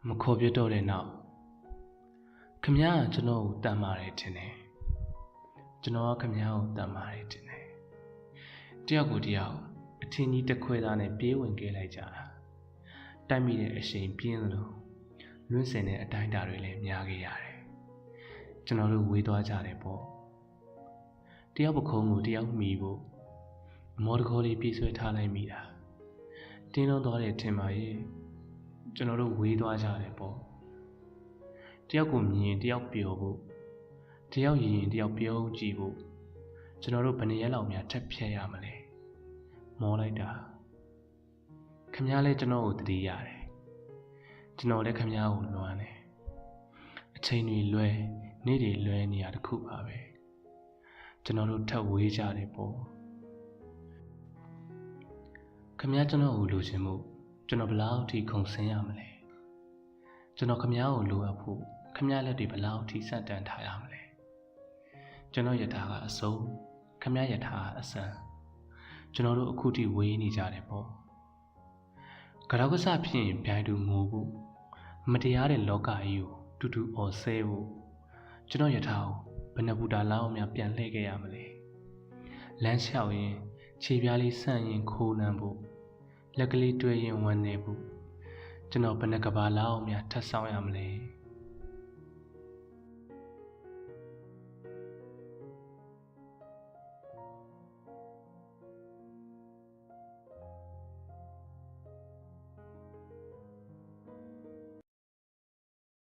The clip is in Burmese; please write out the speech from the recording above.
မခေါ်ပြတော့တဲ့နောက်ခမည်းကကျွန်တော်ကိုတတ်မာတယ်ထင်တယ်ကျွန်တော်ကခမည်းကိုတတ်မာတယ်ထင်တယ်တယောက်ကိုတယောက်အထင်ကြီးတစ်ခွဲသားနဲ့ပြေးဝင်ခဲ့လိုက်ကြတာတိုက်မိတဲ့အရှိန်ပြင်းသလိုလွင့်စင်တဲ့အတိုင်းအတာတွေလည်းများခဲ့ရတယ်ကျွန်တော်တို့ဝေးသွားကြတယ်ပေါ့တယောက်ပခုံးကိုတယောက်မိဖို့မော်တကောလေးပြေးဆွဲထားလိုက်မိတာတင်းလုံးသွားတဲ့ထင်ပါရဲ့ကျွန်တော်တို့ဝေးသွားကြတယ်ပေါ့တယောက်ကိုမြင်ရင်တယောက်ပျော်ဖို့တယောက်ရင်တယောက်ပြုံးကြည့်ဖို့ကျွန်တော်တို့ဘယ်နှစ်ရက်လောက်များထပ်ဖြတ်ရမလဲမောလိုက်တာခမည်းလည်းကျွန်တော်ကိုတတိရတယ်ကျွန်တော်လည်းခမည်းကိုလွမ်းတယ်အချိန်တွေလွဲနေ့တွေလွဲနေရတခုပါပဲကျွန်တော်တို့ထပ်ဝေးကြတယ်ပေါ့ခမည်းကျွန်တော်ကိုလိုချင်မှုကျွန်တော်ဘလောက်ထိခုန်ဆင်းရမလဲကျွန်တော်ခမည်းကိုလိုအပ်ဖို့ခမည်းလက်တွေဘလောက်ထိစတန်ထားရမလဲကျွန်တော်ယထာကအစိုးခမည်းယထာကအစံကျွန်တော်တို့အခုထိဝေးနေကြတယ်ပေါ့ကြောက်ကစားဖြစ်ရင်ဗျိုင်းတူငိုဖို့မတရားတဲ့လောကကြီးကိုတူတူအော်ဆဲဖို့ကျွန်တော်ယထာကိုဘယ်နှဘူတာလောက်များပြန်လှည့်ခဲ့ရမလဲလမ်းလျှောက်ရင်ခြေပြားလေးဆန့်ရင်ခိုးနှံဖို့လက်ကလေးတွဲရင်ဝမ်းနေဖို့ကျွန်တော်ဘယ်နှကဘာလောက်များထပ်ဆောင်ရမလဲ